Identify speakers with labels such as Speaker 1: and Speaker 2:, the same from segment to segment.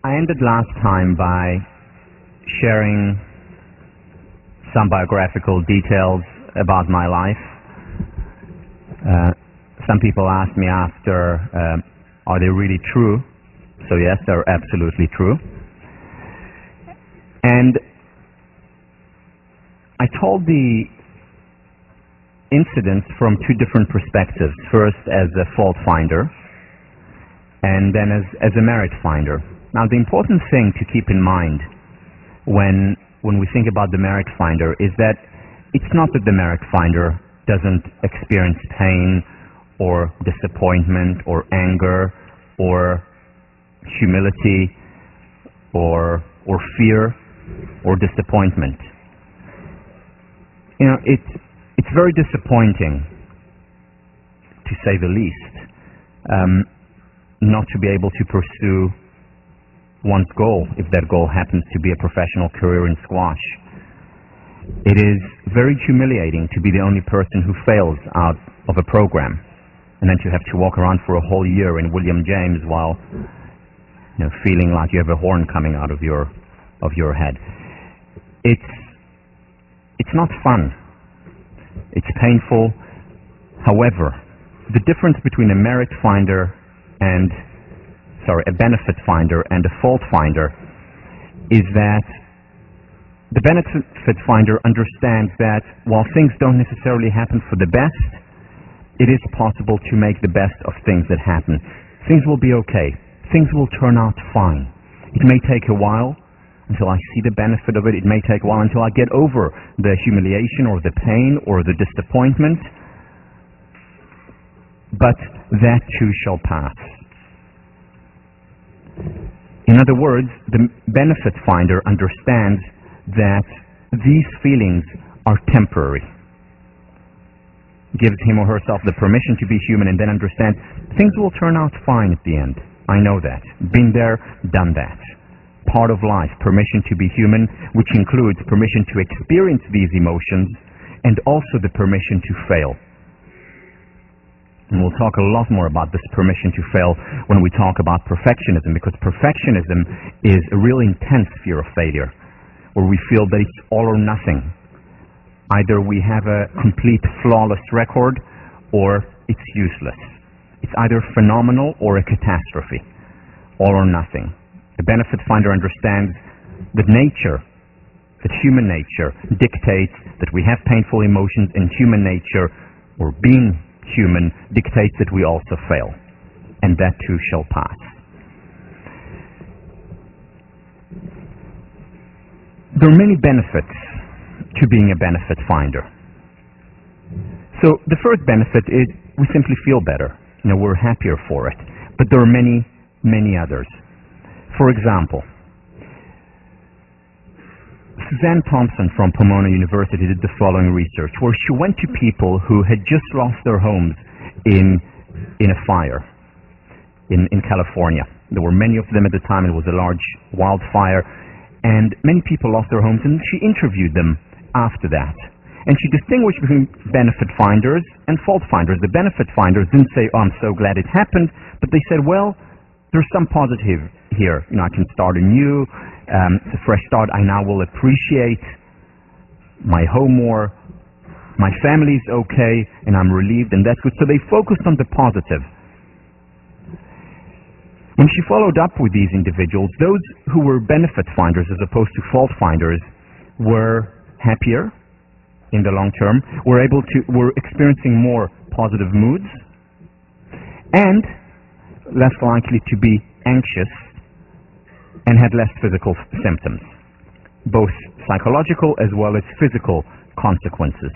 Speaker 1: I ended last time by sharing some biographical details about my life. Some people asked me after, are they really true? So yes, they're absolutely true. And I told the incidents from two different perspectives. First as a fault finder, and then as a merit finder. Now, the important thing to keep in mind when we think about the merit finder is that it's not that the merit finder doesn't experience pain or disappointment or anger or humility or fear or disappointment. You know, it's very disappointing, to say the least, not to be able to pursue one's goal, if that goal happens to be a professional career in squash. It is very humiliating to be the only person who fails out of a program, and then to have to walk around for a whole year in William James while, you know, feeling like you have a horn coming out of your head. It's not fun. It's painful. However, the difference between a merit finder and a benefit finder and a fault finder is that the benefit finder understands that while things don't necessarily happen for the best, it is possible to make the best of things that happen. Things will be okay. Things will turn out fine. It may take a while until I see the benefit of it. It may take a while until I get over the humiliation or the pain or the disappointment. But that too shall pass. In other words, the benefit finder understands that these feelings are temporary. Gives him or herself the permission to be human, and then understands things will turn out fine at the end. I know that. Been there, done that. Part of life, permission to be human, which includes permission to experience these emotions and also the permission to fail. And we'll talk a lot more about this permission to fail when we talk about perfectionism, because perfectionism is a really intense fear of failure, where we feel that it's all or nothing. Either we have a complete flawless record or it's useless. It's either phenomenal or a catastrophe. All or nothing. The benefit finder understands that human nature dictates that we have painful emotions, and human nature, or being human, dictates that we also fail, and that too shall pass. There are many benefits to being a benefit finder. So the first benefit is we simply feel better. You know, we're happier for it. But there are many, many others. For example, Suzanne Thompson from Pomona University did the following research, where she went to people who had just lost their homes in a fire in California. There were many of them at the time. It was a large wildfire, and many people lost their homes, and she interviewed them after that. And she distinguished between benefit finders and fault finders. The benefit finders didn't say, oh, I'm so glad it happened, but they said, well, there's some positive here. You know, I can start anew. It's a fresh start. I now will appreciate my home more. My family's okay, and I'm relieved, and that's good. So they focused on the positive. When she followed up with these individuals, those who were benefit finders as opposed to fault finders were happier in the long term, were experiencing more positive moods, and less likely to be anxious, and had less physical symptoms, both psychological as well as physical consequences.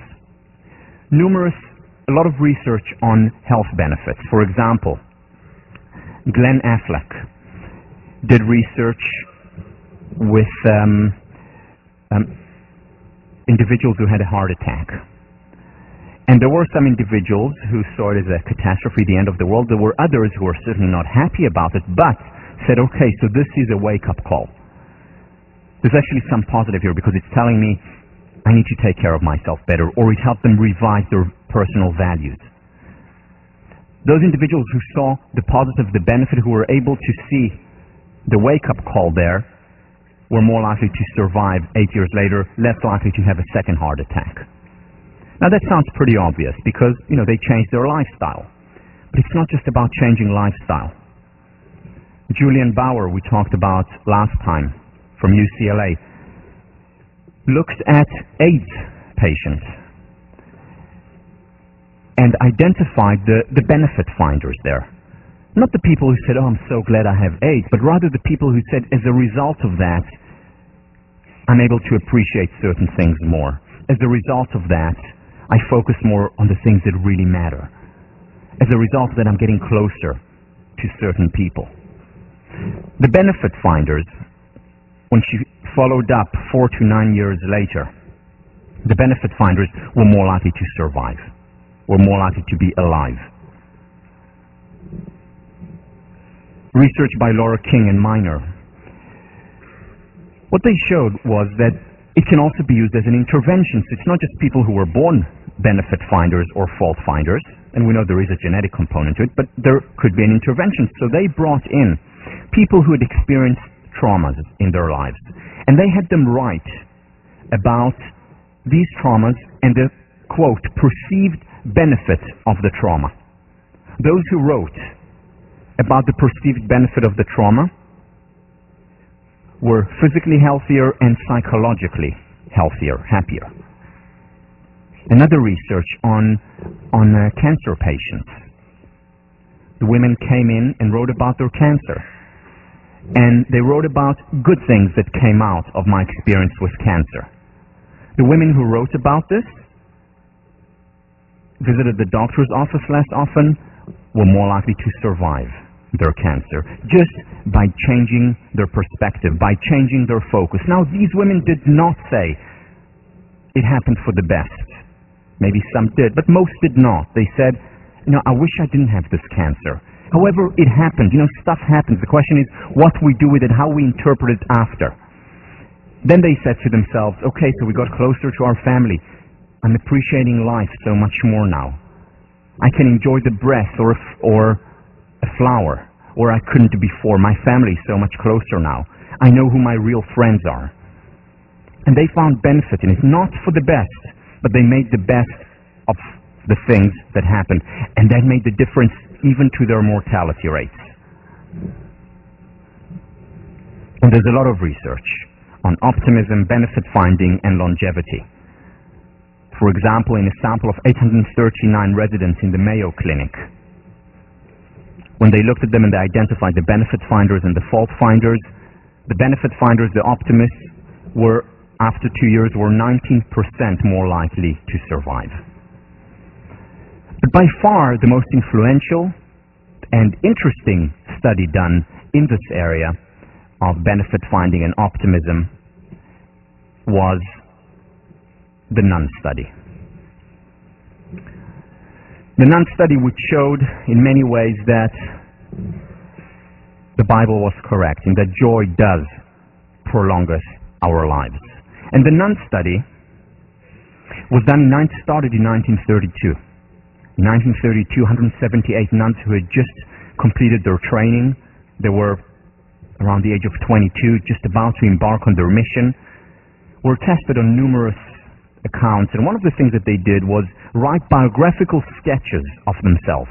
Speaker 1: A lot of research on health benefits. For example, Glenn Affleck did research with individuals who had a heart attack. And there were some individuals who saw it as a catastrophe, the end of the world. There were others who were certainly not happy about it, but said, okay, so this is a wake-up call. There's actually some positive here, because it's telling me I need to take care of myself better, or it helped them revise their personal values. Those individuals who saw the positive, the benefit, who were able to see the wake-up call there, were more likely to survive 8 years later, less likely to have a second heart attack. Now that sounds pretty obvious because, they changed their lifestyle. But it's not just about changing lifestyle. Julian Bauer, we talked about last time, from UCLA, looked at AIDS patients and identified the benefit finders there. Not the people who said, oh, I'm so glad I have AIDS, but rather the people who said, as a result of that, I'm able to appreciate certain things more. As a result of that, I focus more on the things that really matter. As a result of that, I'm getting closer to certain people. The benefit finders, when she followed up 4 to 9 years later, the benefit finders were more likely to survive, were more likely to be alive. Research by Laura King and Miner. What they showed was that it can also be used as an intervention. So it's not just people who were born benefit finders or fault finders, and we know there is a genetic component to it, but there could be an intervention. So they brought in people who had experienced traumas in their lives, and they had them write about these traumas and the, quote, perceived benefit of the trauma. Those who wrote about the perceived benefit of the trauma were physically healthier and psychologically healthier, happier. Another research on cancer patients. The women came in and wrote about their cancer. And they wrote about good things that came out of my experience with cancer. The women who wrote about this visited the doctor's office less often, were more likely to survive their cancer, just by changing their perspective, by changing their focus. Now, these women did not say it happened for the best. Maybe some did, but most did not. They said, I wish I didn't have this cancer. However, it happened. Stuff happens. The question is what we do with it, how we interpret it after. Then they said to themselves, okay, so we got closer to our family. I'm appreciating life so much more now. I can enjoy the breath or a flower, or I couldn't before. My family is so much closer now. I know who my real friends are. And they found benefit in it, not for the best, but they made the best of the things that happened. And that made the difference even to their mortality rates. And there's a lot of research on optimism, benefit finding, and longevity. For example, in a sample of 839 residents in the Mayo Clinic, when they looked at them and they identified the benefit finders and the fault finders, the benefit finders, the optimists, were, after 2 years, were 19% more likely to survive. But by far the most influential and interesting study done in this area of benefit finding and optimism was the Nun study. The Nun study, which showed in many ways that the Bible was correct and that joy does prolong our lives. And the Nun study started in 1932. In 1932, 178 nuns who had just completed their training, they were around the age of 22, just about to embark on their mission, were tested on numerous accounts, and one of the things that they did was write biographical sketches of themselves.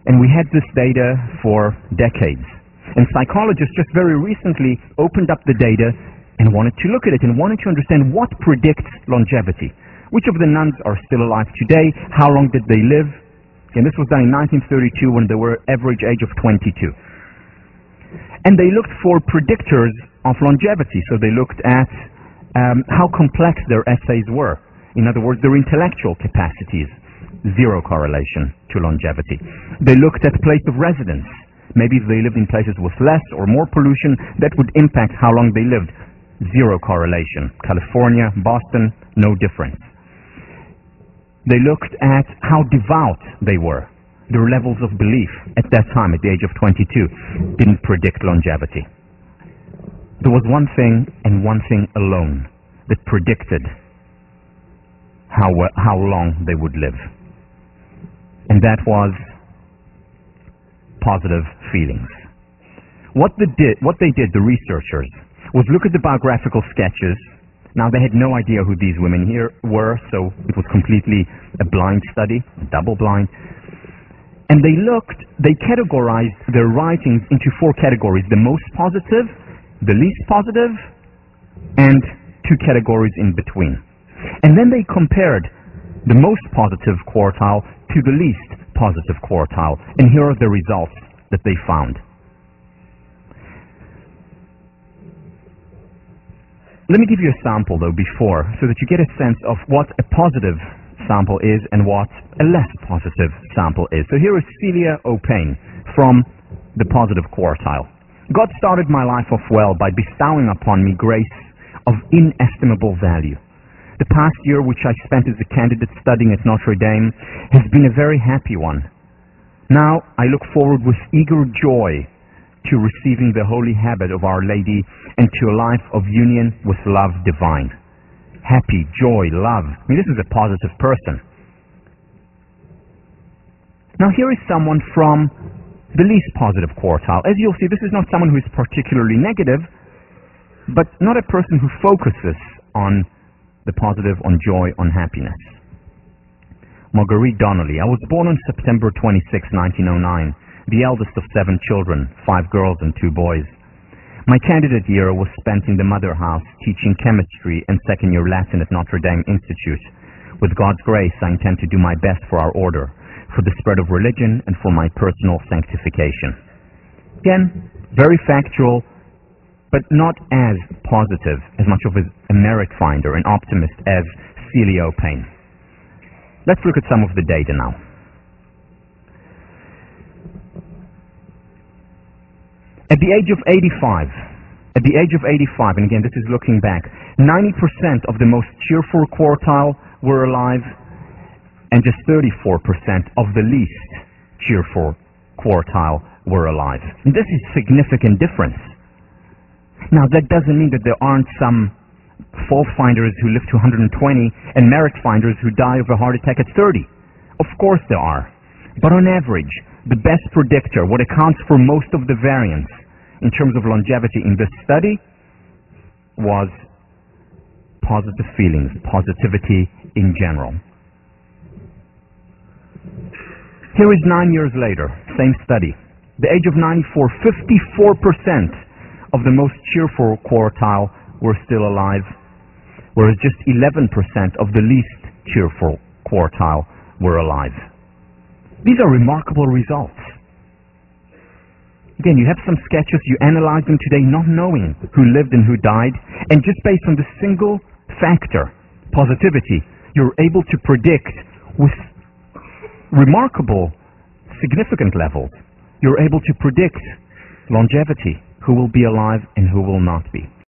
Speaker 1: And we had this data for decades. And psychologists just very recently opened up the data and wanted to look at it and wanted to understand what predicts longevity. Which of the nuns are still alive today? How long did they live? And this was done in 1932 when they were average age of 22. And they looked for predictors of longevity. So they looked at how complex their essays were. In other words, their intellectual capacities. Zero correlation to longevity. They looked at place of residence. Maybe if they lived in places with less or more pollution, that would impact how long they lived. Zero correlation. California, Boston, no difference. They looked at how devout they were. Their levels of belief at that time, at the age of 22, didn't predict longevity. There was one thing and one thing alone that predicted how long they would live. And that was positive feelings. What they did, the researchers, was look at the biographical sketches. Now, they had no idea who these women here were, so it was completely a blind study, double blind. And they categorized their writings into 4 categories: the most positive, the least positive, and 2 categories in between. And then they compared the most positive quartile to the least positive quartile. And here are the results that they found. Let me give you a sample, though, before, so that you get a sense of what a positive sample is and what a less positive sample is. So here is Celia O'Payne from the positive quartile. God started my life off well by bestowing upon me grace of inestimable value. The past year, which I spent as a candidate studying at Notre Dame, has been a very happy one. Now I look forward with eager joy to receiving the holy habit of Our Lady and to a life of union with love divine. Happy, joy, love. I mean, this is a positive person. Now here is someone from the least positive quartile. As you'll see, this is not someone who is particularly negative, but not a person who focuses on the positive, on joy, on happiness. Marguerite Donnelly. I was born on September 26, 1909. The eldest of 7 children, 5 girls and 2 boys. My candidate year was spent in the mother house teaching chemistry and second-year Latin at Notre Dame Institute. With God's grace, I intend to do my best for our order, for the spread of religion, and for my personal sanctification. Again, very factual, but not as positive, as much of a merit finder, an optimist as Celia O'Payne. Let's look at some of the data now. At the age of 85, and again, this is looking back, 90% of the most cheerful quartile were alive, and just 34% of the least cheerful quartile were alive. And this is significant difference. Now, that doesn't mean that there aren't some fault finders who live to 120 and merit finders who die of a heart attack at 30. Of course there are. But on average, the best predictor, what accounts for most of the variance in terms of longevity in this study, was positive feelings, positivity in general. Here is 9 years later, same study. The age of 94, 54% of the most cheerful quartile were still alive, whereas just 11% of the least cheerful quartile were alive. These are remarkable results. Again, you have some sketches, you analyze them today not knowing who lived and who died, and just based on the single factor, positivity, you're able to predict with remarkable, significant levels, you're able to predict longevity, who will be alive and who will not be.